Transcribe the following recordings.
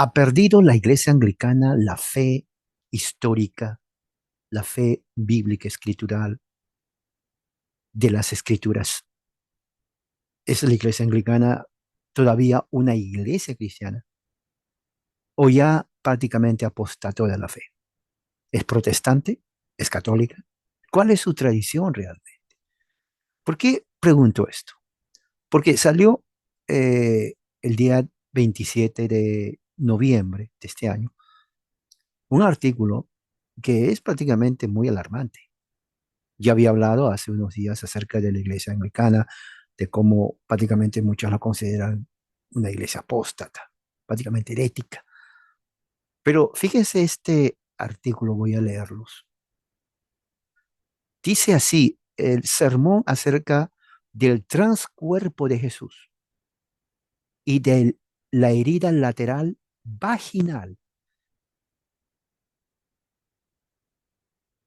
Ha perdido la iglesia anglicana la fe histórica, la fe bíblica escritural de las escrituras. ¿Es la iglesia anglicana todavía una iglesia cristiana o ya prácticamente apostató de la fe? ¿Es protestante? ¿Es católica? ¿Cuál es su tradición realmente? ¿Por qué pregunto esto? Porque salió el día 27 de noviembre de este año un artículo que es prácticamente muy alarmante. Ya había hablado hace unos días acerca de la iglesia anglicana, de cómo prácticamente muchos la consideran una iglesia apóstata, prácticamente herética. Pero fíjense este artículo, voy a leerlos. Dice así, el sermón acerca del transcuerpo de Jesús y de la herida lateral vaginal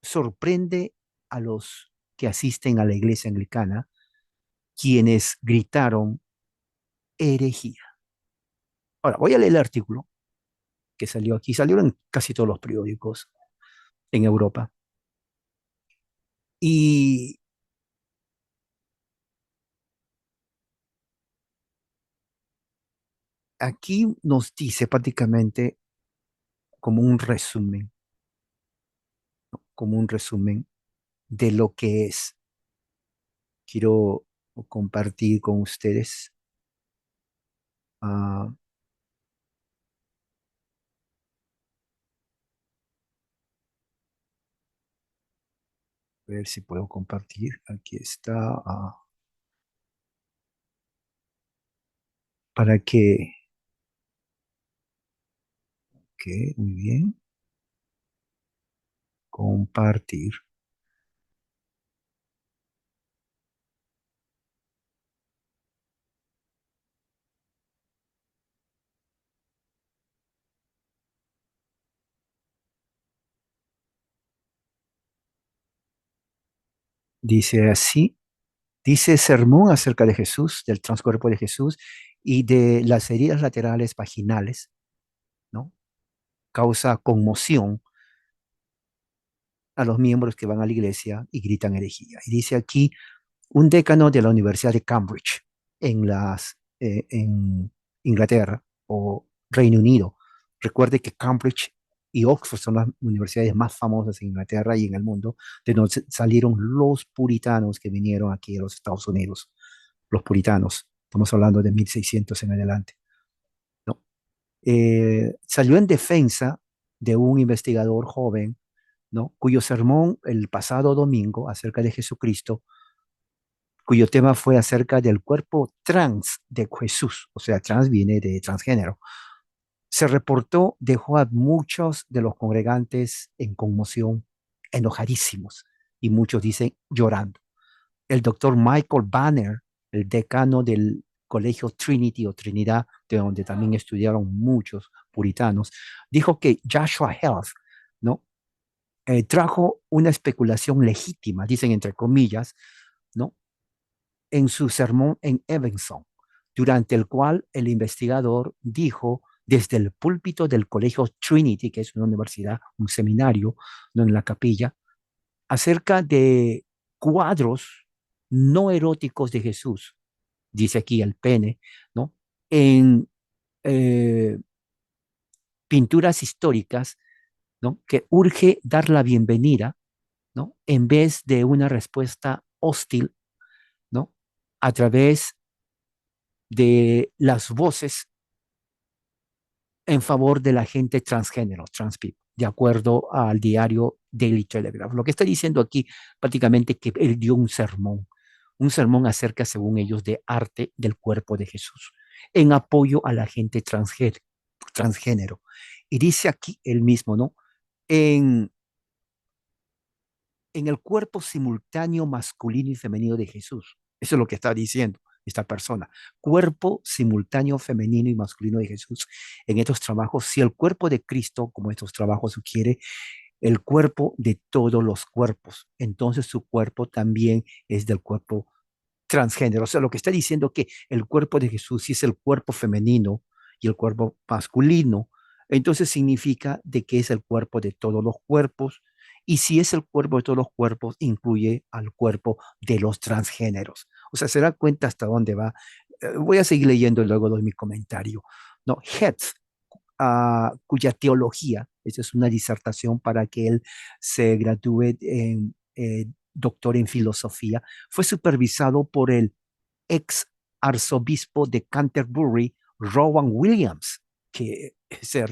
sorprende a los que asisten a la iglesia anglicana, quienes gritaron herejía. Ahora, voy a leer el artículo que salió aquí, salió en casi todos los periódicos en Europa. Y aquí nos dice prácticamente como un resumen, como un resumen de lo que es. Quiero compartir con ustedes, a ver si puedo compartir. Aquí está, para que, muy bien, compartir. Dice así, dice sermón acerca de Jesús, del transcuerpo de Jesús y de las heridas laterales vaginales, ¿no? Causa conmoción a los miembros que van a la iglesia y gritan herejía. Y dice aquí, un decano de la Universidad de Cambridge en Inglaterra o Reino Unido. Recuerde que Cambridge y Oxford son las universidades más famosas en Inglaterra y en el mundo, de donde salieron los puritanos que vinieron aquí a los Estados Unidos. Los puritanos, estamos hablando de 1600 en adelante, ¿no? Salió en defensa de un investigador joven, ¿no? Cuyo sermón el pasado domingo acerca de Jesucristo, cuyo tema fue acerca del cuerpo trans de Jesús, o sea, trans viene de transgénero. Se reportó, dejó a muchos de los congregantes en conmoción, enojadísimos, y muchos dicen llorando. El doctor Michael Banner, el decano del colegio Trinity o Trinidad, de donde también estudiaron muchos puritanos, dijo que Joshua Health, ¿no? Trajo una especulación legítima, dicen entre comillas, ¿no? En su sermón en Evanston, durante el cual el investigador dijo desde el púlpito del colegio Trinity, que es una universidad, un seminario, no en la capilla, acerca de cuadros no eróticos de Jesús, dice aquí el pene, ¿no? En eh, pinturas históricas, ¿no? Que urge dar la bienvenida, ¿no? En vez de una respuesta hostil, ¿no? A través de las voces en favor de la gente transgénero, trans people, de acuerdo al diario Daily Telegraph. Lo que está diciendo aquí prácticamente que él dio un sermón acerca, según ellos, de arte del cuerpo de Jesús, en apoyo a la gente transgénero. Y dice aquí él mismo, ¿no? En, en el cuerpo simultáneo masculino y femenino de Jesús. Eso es lo que está diciendo esta persona. Cuerpo simultáneo femenino y masculino de Jesús en estos trabajos. Si el cuerpo de Cristo, como estos trabajos sugiere, el cuerpo de todos los cuerpos, entonces su cuerpo también es del cuerpo transgénero. O sea, lo que está diciendo que el cuerpo de Jesús sí es el cuerpo femenino y el cuerpo masculino, entonces significa de que es el cuerpo de todos los cuerpos, y si es el cuerpo de todos los cuerpos, incluye al cuerpo de los transgéneros. O sea, se da cuenta hasta dónde va. Voy a seguir leyendo y luego doy mi comentario. No, Hetz, cuya teología, esa es una disertación para que él se gradúe en doctor en filosofía, fue supervisado por el ex arzobispo de Canterbury, Rowan Williams, que ese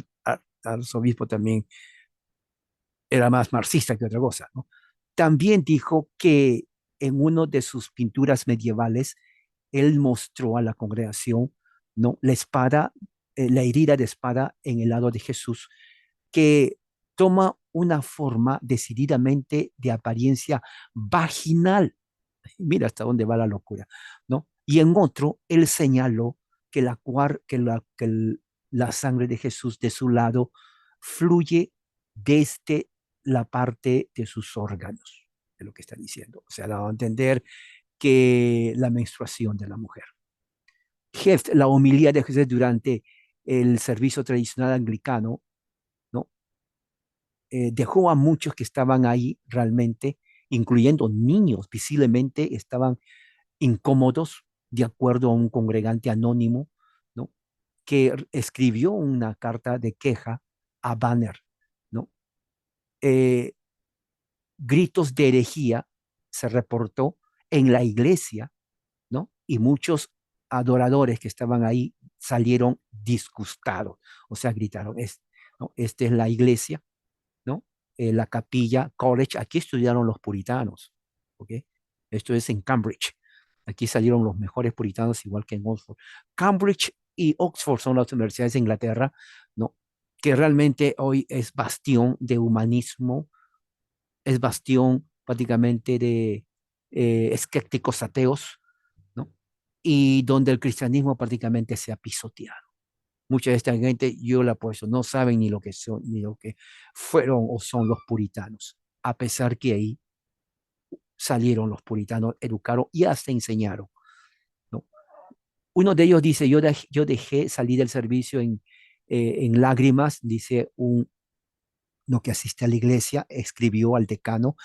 arzobispo también era más marxista que otra cosa, ¿no? También dijo que en una de sus pinturas medievales, él mostró a la congregación, ¿no? La espada, la herida de espada en el lado de Jesús, que toma una forma decididamente de apariencia vaginal. Mira hasta dónde va la locura, ¿no? Y en otro, él señaló que la sangre de Jesús de su lado fluye desde la parte de sus órganos, de lo que está diciendo. O sea, dado a entender que la menstruación de la mujer. Heft, la homilía de Jesús durante el servicio tradicional anglicano, ¿no? Dejó a muchos que estaban ahí realmente, incluyendo niños, visiblemente estaban incómodos, de acuerdo a un congregante anónimo, ¿no? Que escribió una carta de queja a Banner, ¿no? Eh, Gritos de herejía se reportó en la iglesia, ¿no? Y muchos adoradores que estaban ahí salieron disgustados, o sea, gritaron, ¿no? Esta es la iglesia, ¿no? La capilla, college, aquí estudiaron los puritanos, ¿ok? Esto es en Cambridge. Aquí salieron los mejores puritanos, igual que en Oxford. Cambridge y Oxford son las universidades de Inglaterra, ¿no? Que realmente hoy es bastión de humanismo, es bastión prácticamente de escépticos ateos, ¿no? Y donde el cristianismo prácticamente se ha pisoteado. Mucha de esta gente, yo la apuesto, no saben ni lo que son, ni lo que fueron o son los puritanos, a pesar que ahí salieron los puritanos, educaron y hasta enseñaron, ¿no? Uno de ellos dice, yo dejé salir del servicio en lágrimas, dice uno que asiste a la iglesia, escribió al decano,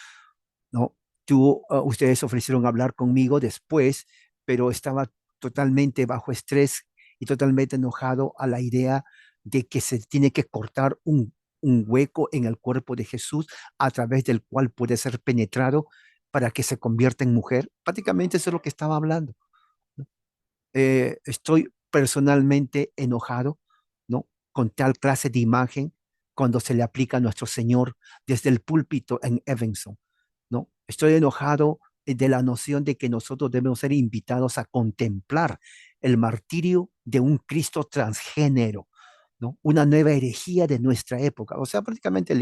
¿no? Ustedes ofrecieron hablar conmigo después, pero estaba totalmente bajo estrés y totalmente enojado a la idea de que se tiene que cortar un hueco en el cuerpo de Jesús a través del cual puede ser penetrado para que se convierta en mujer. Prácticamente eso es lo que estaba hablando, ¿no? Estoy personalmente enojado, ¿no? Con tal clase de imagen cuando se le aplica a nuestro Señor desde el púlpito en Evanston, ¿no? Estoy enojado de la noción de que nosotros debemos ser invitados a contemplar el martirio de un Cristo transgénero, ¿no? Una nueva herejía de nuestra época. O sea, prácticamente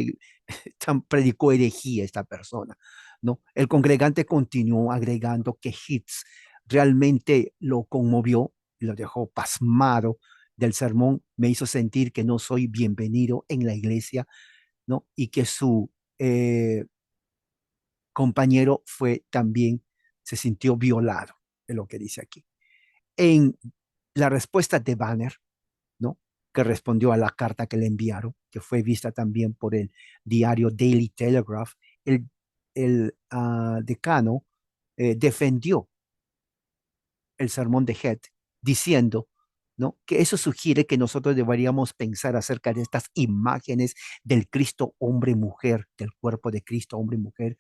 predicó herejía esta persona, ¿no? El congregante continuó agregando que Hitz realmente lo conmovió, lo dejó pasmado del sermón, me hizo sentir que no soy bienvenido en la iglesia, ¿no? Y que su compañero fue también, se sintió violado, es lo que dice aquí. En la respuesta de Banner, ¿no? Que respondió a la carta que le enviaron, que fue vista también por el diario Daily Telegraph, el decano defendió el sermón de Head diciendo, ¿no? Que eso sugiere que nosotros deberíamos pensar acerca de estas imágenes del Cristo hombre-mujer, del cuerpo de Cristo hombre-mujer,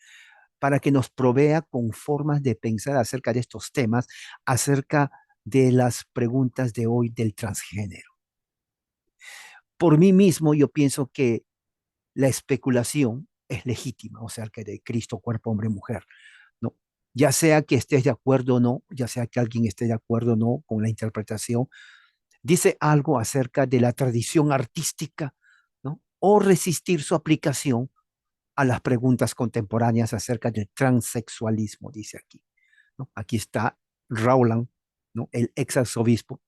para que nos provea con formas de pensar acerca de estos temas, acerca de las preguntas de hoy del transgénero. Por mí mismo, yo pienso que la especulación es legítima, o sea, que de Cristo, cuerpo, hombre, mujer, ¿no? Ya sea que estés de acuerdo o no, ya sea que alguien esté de acuerdo o no con la interpretación, dice algo acerca de la tradición artística, ¿no? O resistir su aplicación a las preguntas contemporáneas acerca del transexualismo, dice aquí, ¿no? Aquí está Rowland, ¿no? El ex arzobispo,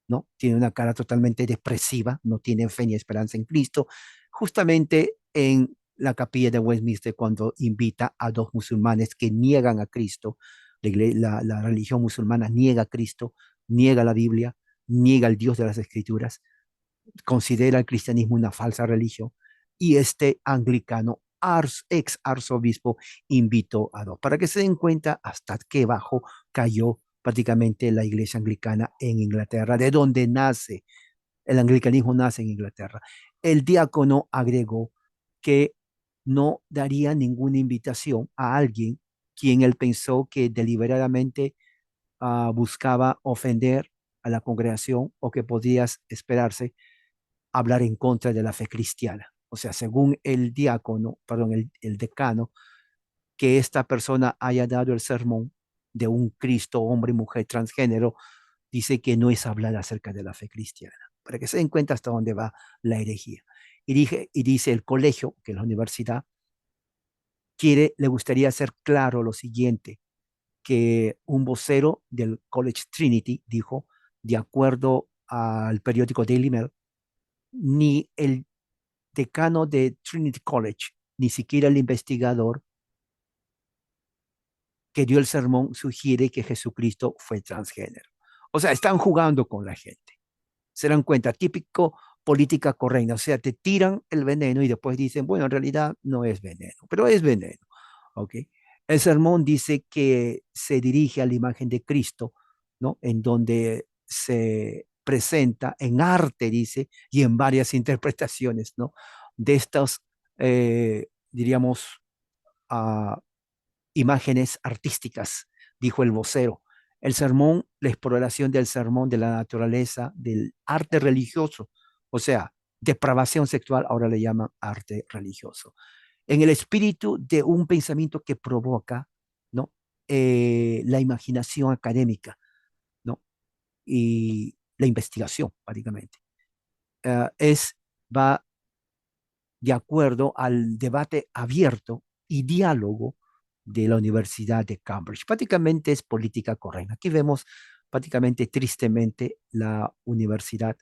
¿no? Tiene una cara totalmente depresiva, no tiene fe ni esperanza en Cristo, justamente en la capilla de Westminster cuando invita a dos musulmanes que niegan a Cristo, la religión musulmana niega a Cristo, niega la Biblia, niega al Dios de las Escrituras, considera el cristianismo una falsa religión y este anglicano, ex arzobispo, invitó a dos, para que se den cuenta hasta qué bajo cayó prácticamente la iglesia anglicana en Inglaterra, de donde nace el anglicanismo nace en Inglaterra. El diácono agregó que no daría ninguna invitación a alguien quien él pensó que deliberadamente buscaba ofender a la congregación o que podía esperarse hablar en contra de la fe cristiana. O sea, según el diácono, perdón, el decano, que esta persona haya dado el sermón de un Cristo, hombre y mujer transgénero, dice que no es hablar acerca de la fe cristiana, para que se den cuenta hasta dónde va la herejía. Y dice el colegio, que es la universidad, le gustaría hacer claro lo siguiente, que un vocero del College Trinity dijo, de acuerdo al periódico Daily Mail, ni el decano de Trinity College, ni siquiera el investigador que dio el sermón sugiere que Jesucristo fue transgénero. O sea, están jugando con la gente. Se dan cuenta, típico política correcta, o sea, te tiran el veneno y después dicen, bueno, en realidad no es veneno, pero es veneno, ¿ok? El sermón dice que se dirige a la imagen de Cristo, ¿no? En donde se presenta en arte, dice, y en varias interpretaciones, ¿no? De estas, diríamos, uh, imágenes artísticas, dijo el vocero. El sermón, la exploración del sermón de la naturaleza, del arte religioso, o sea, depravación sexual, ahora le llaman arte religioso. En el espíritu de un pensamiento que provoca, ¿no? La imaginación académica, ¿no? Y la investigación, prácticamente. Es, va de acuerdo al debate abierto y diálogo de la Universidad de Cambridge. Prácticamente es política correcta. Aquí vemos prácticamente tristemente la Universidad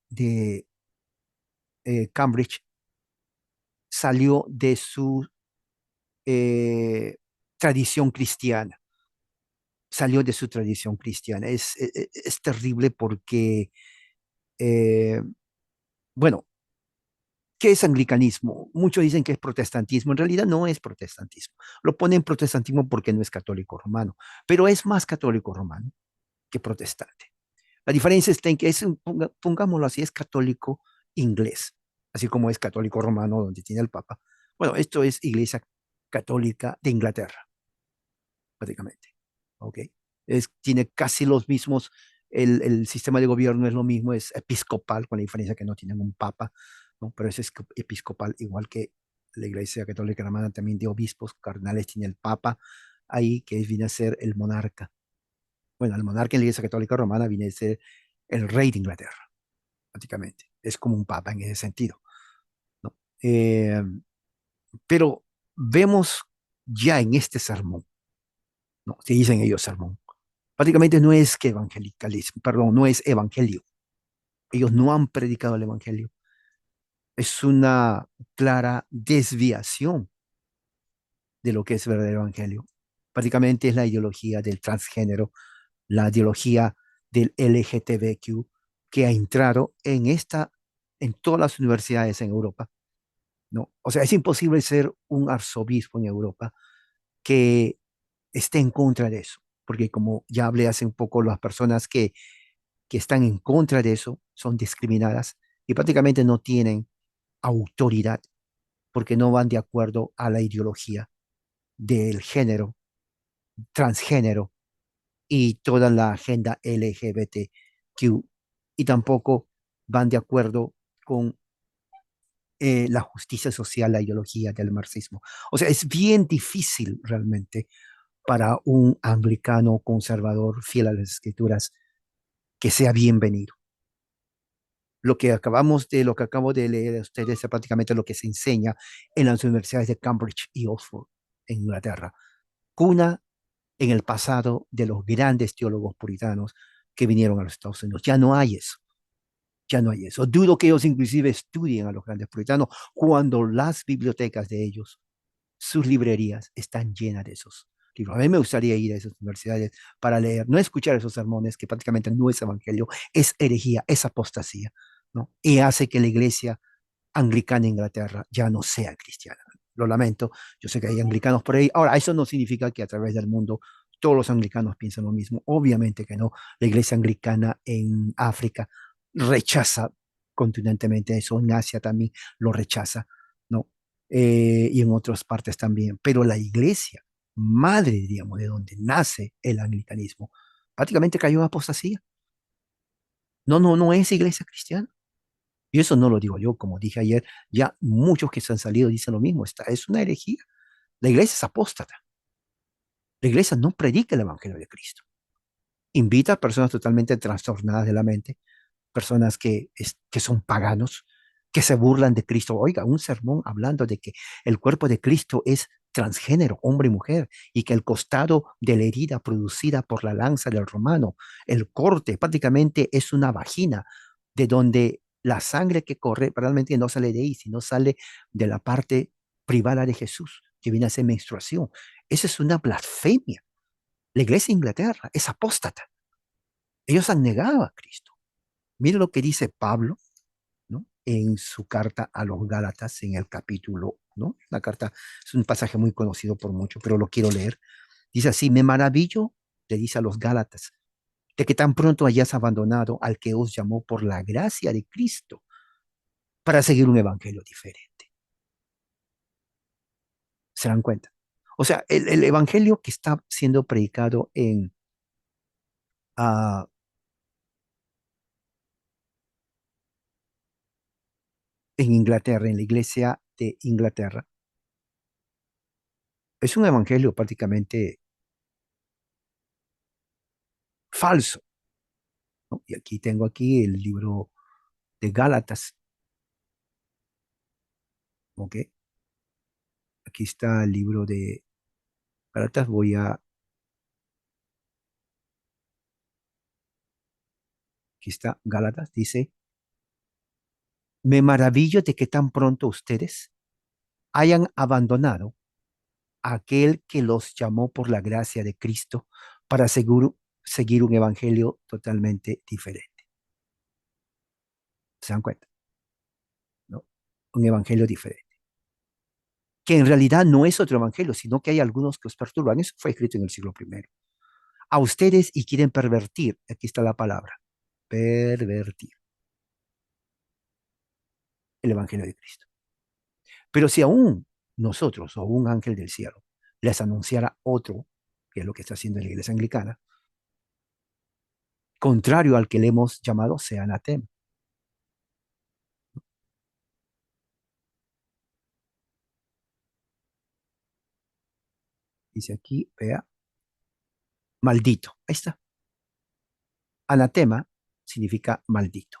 de Cambridge salió de su eh, tradición cristiana, salió de su tradición cristiana. Es terrible porque, eh, bueno, ¿qué es anglicanismo? Muchos dicen que es protestantismo. En realidad no es protestantismo. Lo ponen protestantismo porque no es católico romano, pero es más católico romano que protestante. La diferencia está en que es, pongámoslo así, es católico inglés, así como es católico romano donde tiene el Papa. Bueno, esto es Iglesia Católica de Inglaterra, prácticamente. ¿Ok? Tiene casi los mismos, el sistema de gobierno es lo mismo, es episcopal, con la diferencia que no tienen un papa, ¿no? Pero es episcopal, igual que la Iglesia Católica Romana también de obispos, cardenales, tiene el papa ahí, que viene a ser el monarca. Bueno, el monarca en la Iglesia Católica Romana viene a ser el rey de Inglaterra, prácticamente. Es como un papa en ese sentido, ¿no? Pero vemos ya en este sermón, ¿no? Se dicen ellos sermón. Prácticamente no es que evangelicalismo, perdón, no es evangelio. Ellos no han predicado el evangelio. Es una clara desviación de lo que es verdadero evangelio. Prácticamente es la ideología del transgénero, la ideología del LGTBQ que ha entrado en todas las universidades en Europa, ¿no? O sea, es imposible ser un arzobispo en Europa que esté en contra de eso, porque como ya hablé hace un poco, las personas que están en contra de eso son discriminadas y prácticamente no tienen autoridad porque no van de acuerdo a la ideología del género, transgénero y toda la agenda LGBTQ y tampoco van de acuerdo con la justicia social, la ideología del marxismo. O sea, es bien difícil realmente para un anglicano conservador fiel a las escrituras que sea bienvenido. Lo que acabo de leer de ustedes es prácticamente lo que se enseña en las universidades de Cambridge y Oxford, en Inglaterra. Cuna en el pasado de los grandes teólogos puritanos que vinieron a los Estados Unidos. Ya no hay eso, ya no hay eso. Dudo que ellos inclusive estudien a los grandes puritanos cuando las bibliotecas de ellos, sus librerías están llenas de esos libros. A mí me gustaría ir a esas universidades para leer, no escuchar esos sermones que prácticamente no es evangelio, es herejía, es apostasía, ¿no? Y hace que la iglesia anglicana en Inglaterra ya no sea cristiana. Lo lamento, yo sé que hay anglicanos por ahí. Ahora, eso no significa que a través del mundo todos los anglicanos piensan lo mismo. Obviamente que no. La iglesia anglicana en África rechaza contundentemente eso, en Asia también lo rechaza, ¿no? Y en otras partes también. Pero la iglesia madre, diríamos, de donde nace el anglicanismo, prácticamente cayó en apostasía. No, no, no es iglesia cristiana. Y eso no lo digo yo, como dije ayer, ya muchos que se han salido dicen lo mismo, esta es una herejía. La iglesia es apóstata. La iglesia no predica el evangelio de Cristo. Invita a personas totalmente trastornadas de la mente, personas que son paganos, que se burlan de Cristo. Oiga, un sermón hablando de que el cuerpo de Cristo es transgénero, hombre y mujer, y que el costado de la herida producida por la lanza del romano, el corte, prácticamente es una vagina de donde la sangre que corre realmente no sale de ahí, sino sale de la parte privada de Jesús, que viene a ser menstruación. Esa es una blasfemia. La iglesia de Inglaterra es apóstata. Ellos han negado a Cristo. Mira lo que dice Pablo, ¿no? En su carta a los Gálatas, en el capítulo, ¿no? La carta es un pasaje muy conocido por muchos, pero lo quiero leer. Dice así, me maravillo, le dice a los Gálatas, de que tan pronto hayas abandonado al que os llamó por la gracia de Cristo para seguir un evangelio diferente. ¿Se dan cuenta? O sea, el evangelio que está siendo predicado ah, en Inglaterra, en la iglesia de Inglaterra, es un evangelio prácticamente falso, ¿no? Y aquí tengo aquí el libro de Gálatas, ¿ok? Aquí está el libro de Gálatas, aquí está Gálatas, dice, me maravillo de que tan pronto ustedes hayan abandonado a aquel que los llamó por la gracia de Cristo para seguir un evangelio totalmente diferente. ¿Se dan cuenta? ¿No? Un evangelio diferente. Que en realidad no es otro evangelio, sino que hay algunos que os perturban. Eso fue escrito en el siglo primero. A ustedes y quieren pervertir, aquí está la palabra, pervertir el evangelio de Cristo. Pero si aún nosotros o un ángel del cielo les anunciara otro, que es lo que está haciendo la iglesia anglicana, contrario al que le hemos llamado, sea anatema. Dice aquí, vea, maldito. Ahí está. Anatema significa maldito.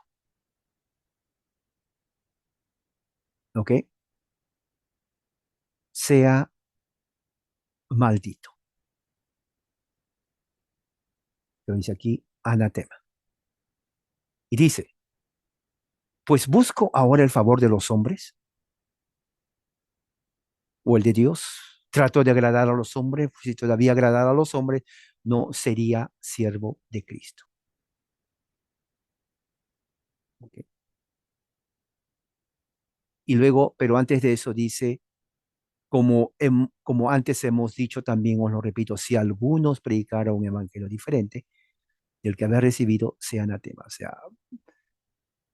¿Ok? Sea maldito. Lo dice aquí, anatema. Y dice, pues busco ahora el favor de los hombres o el de Dios. Trato de agradar a los hombres. Si todavía agradara a los hombres, no sería siervo de Cristo. ¿Ok? Y luego, pero antes de eso dice, como antes hemos dicho, también os lo repito, si algunos predicaron un evangelio diferente del que había recibido, sea anatema. O sea,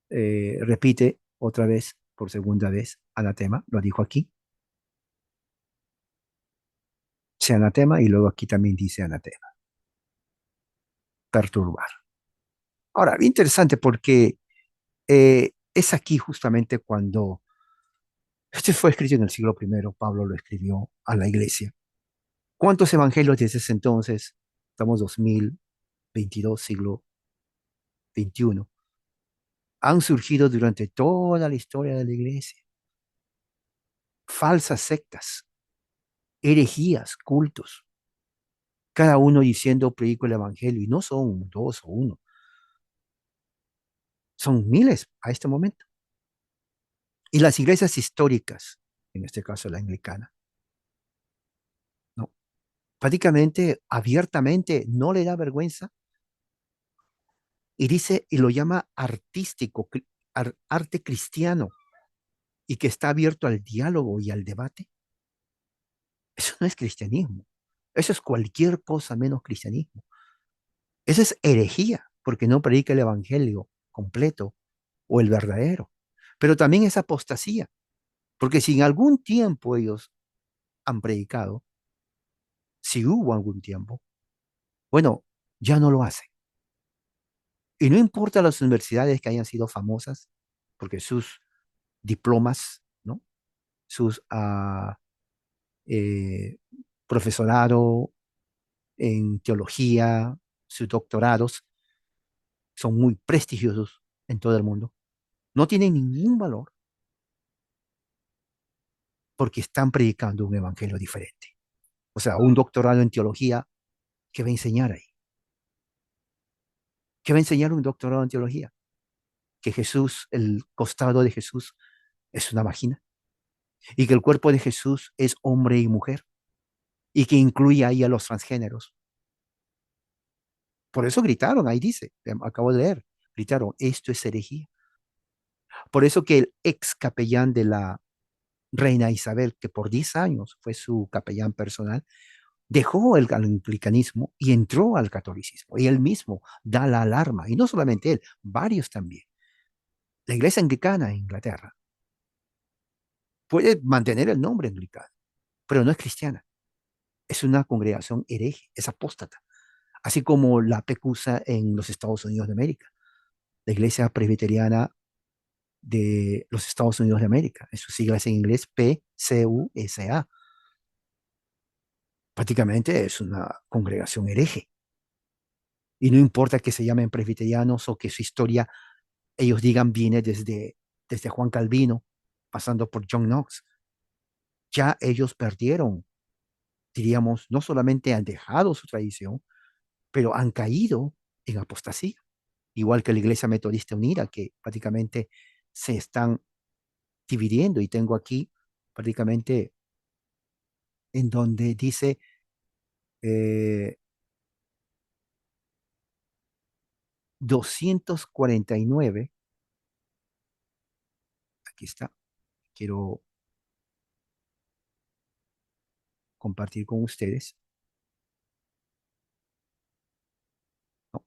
repite otra vez, por segunda vez, anatema, lo dijo aquí, sea anatema, y luego aquí también dice anatema, perturbar. Ahora, interesante porque es aquí justamente cuando, este fue escrito en el siglo primero, Pablo lo escribió a la iglesia. ¿Cuántos evangelios desde ese entonces? Estamos 2022, siglo XXI. Han surgido durante toda la historia de la iglesia. Falsas sectas, herejías, cultos, cada uno diciendo predico el evangelio, y no son dos o uno, son miles a este momento. Y las iglesias históricas, en este caso la anglicana, ¿no? prácticamente, abiertamente, no le da vergüenza y dice, y lo llama artístico, arte cristiano, y que está abierto al diálogo y al debate. Eso no es cristianismo. Eso es cualquier cosa menos cristianismo. Eso es herejía, porque no predica el evangelio completo o el verdadero. Pero también es apostasía, porque si en algún tiempo ellos han predicado, si hubo algún tiempo, bueno, ya no lo hacen. Y no importa las universidades que hayan sido famosas, porque sus diplomas, ¿no? Sus eh, profesorado en teología, sus doctorados son muy prestigiosos en todo el mundo. No tienen ningún valor porque están predicando un evangelio diferente. O sea, un doctorado en teología, ¿qué va a enseñar ahí? ¿Qué va a enseñar un doctorado en teología? Que Jesús, el costado de Jesús, es una vagina y que el cuerpo de Jesús es hombre y mujer y que incluye ahí a los transgéneros. Por eso gritaron, ahí dice, acabo de leer, gritaron, esto es herejía. Por eso que el ex capellán de la reina Isabel, que por 10 años fue su capellán personal, dejó el anglicanismo y entró al catolicismo. Y él mismo da la alarma, y no solamente él, varios también. La iglesia anglicana en Inglaterra puede mantener el nombre anglicano, pero no es cristiana. Es una congregación hereje, es apóstata, así como la PECUSA en los Estados Unidos de América, la iglesia presbiteriana de los Estados Unidos de América, en sus siglas en inglés PCUSA. Prácticamente es una congregación hereje. Y no importa que se llamen presbiterianos o que su historia, ellos digan, viene desde Juan Calvino, pasando por John Knox. Ya ellos perdieron, diríamos, no solamente han dejado su tradición, pero han caído en apostasía. Igual que la Iglesia Metodista Unida, que prácticamente se están dividiendo. Y tengo aquí prácticamente en donde dice 249, aquí está, quiero compartir con ustedes. No,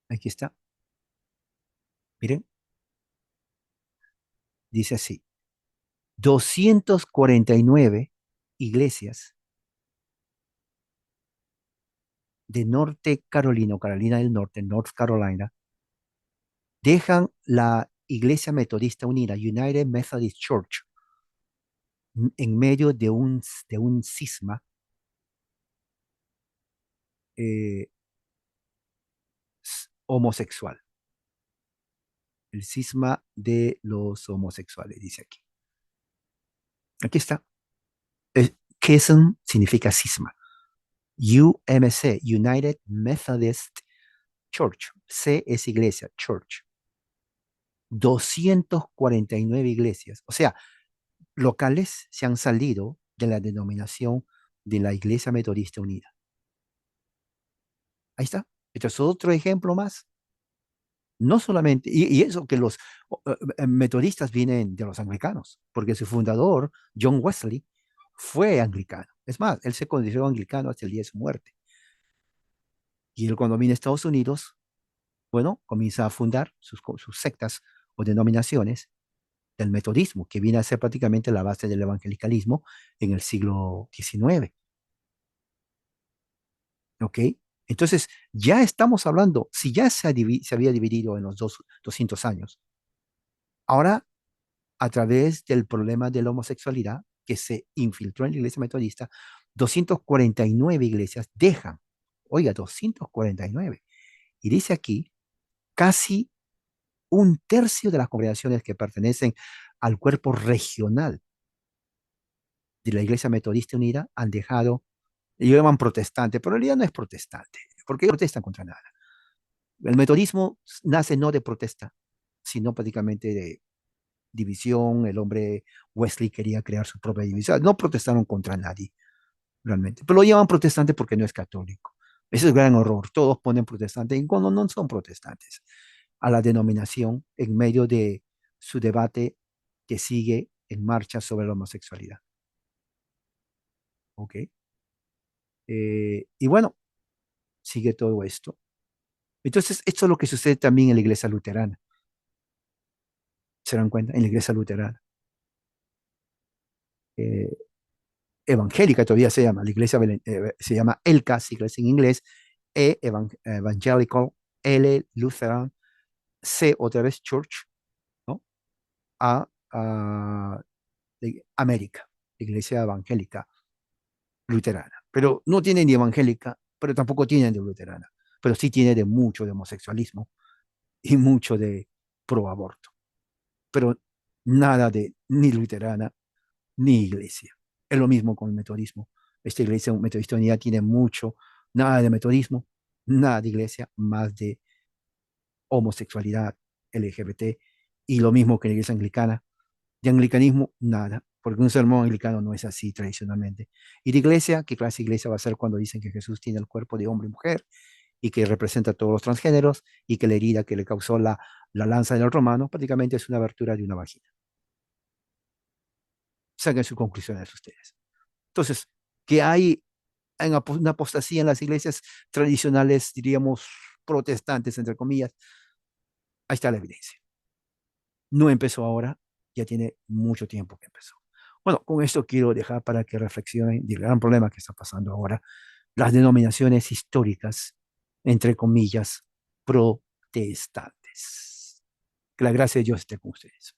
aquí está, miren, dice así, 249 iglesias de Norte Carolina, o Carolina del Norte, North Carolina, dejan la Iglesia Metodista Unida, United Methodist Church, en medio de un cisma eh, homosexual, el cisma de los homosexuales, dice aquí. Aquí está. Schism significa cisma. UMC, United Methodist Church. C es iglesia, church. 249 iglesias, o sea, locales se han salido de la denominación de la Iglesia Metodista Unida. Ahí está. Este es otro ejemplo más. No solamente, y eso que los metodistas vienen de los anglicanos, porque su fundador, John Wesley, fue anglicano. Es más, él se consideró anglicano hasta el día de su muerte. Y él cuando viene a Estados Unidos, bueno, comienza a fundar sus sectas o denominaciones del metodismo, que viene a ser prácticamente la base del evangelicalismo en el siglo XIX. ¿Ok? Entonces, ya estamos hablando, si ya se había dividido en los 200 años, ahora a través del problema de la homosexualidad que se infiltró en la iglesia metodista, 249 iglesias dejan, oiga, 249. Y dice aquí, casi un tercio de las congregaciones que pertenecen al cuerpo regional de la Iglesia Metodista Unida han dejado, y llaman protestante, pero en realidad no es protestante, porque ellos protestan contra nada. El metodismo nace no de protesta, sino prácticamente división, el hombre Wesley quería crear su propia división. No protestaron contra nadie, realmente. Pero lo llaman protestante porque no es católico. Ese es el gran horror. Todos ponen protestante y cuando no son protestantes a la denominación en medio de su debate que sigue en marcha sobre la homosexualidad. ¿Ok? Y bueno, sigue todo esto. Entonces, esto es lo que sucede también en la iglesia luterana. ¿Se dan cuenta? En la iglesia luterana. Eh, evangélica todavía se llama, la iglesia se llama ELCA, siglas en inglés, Evangelical, L, Lutheran, C, otra vez Church, ¿no? A América, iglesia evangélica luterana. Pero no tiene ni evangélica, pero tampoco tiene de luterana, pero sí tiene de mucho de homosexualismo y mucho de pro aborto, pero nada de ni luterana ni iglesia. Es lo mismo con el metodismo. Esta iglesia metodista unida tiene mucho, nada de metodismo, nada de iglesia, más de homosexualidad, LGBT, y lo mismo que la iglesia anglicana. De anglicanismo, nada, porque un sermón anglicano no es así tradicionalmente. Y de iglesia, ¿qué clase de iglesia va a ser cuando dicen que Jesús tiene el cuerpo de hombre y mujer y que representa a todos los transgéneros y que la herida que le causó la lanza del romano prácticamente es una abertura de una vagina? Saquen sus conclusiones ustedes. Entonces, que hay una apostasía en las iglesias tradicionales, diríamos, protestantes, entre comillas, ahí está la evidencia. No empezó ahora, ya tiene mucho tiempo que empezó. Bueno, con esto quiero dejar para que reflexionen del gran problema que está pasando ahora, las denominaciones históricas, entre comillas, protestantes. Que la gracia de Dios esté con ustedes.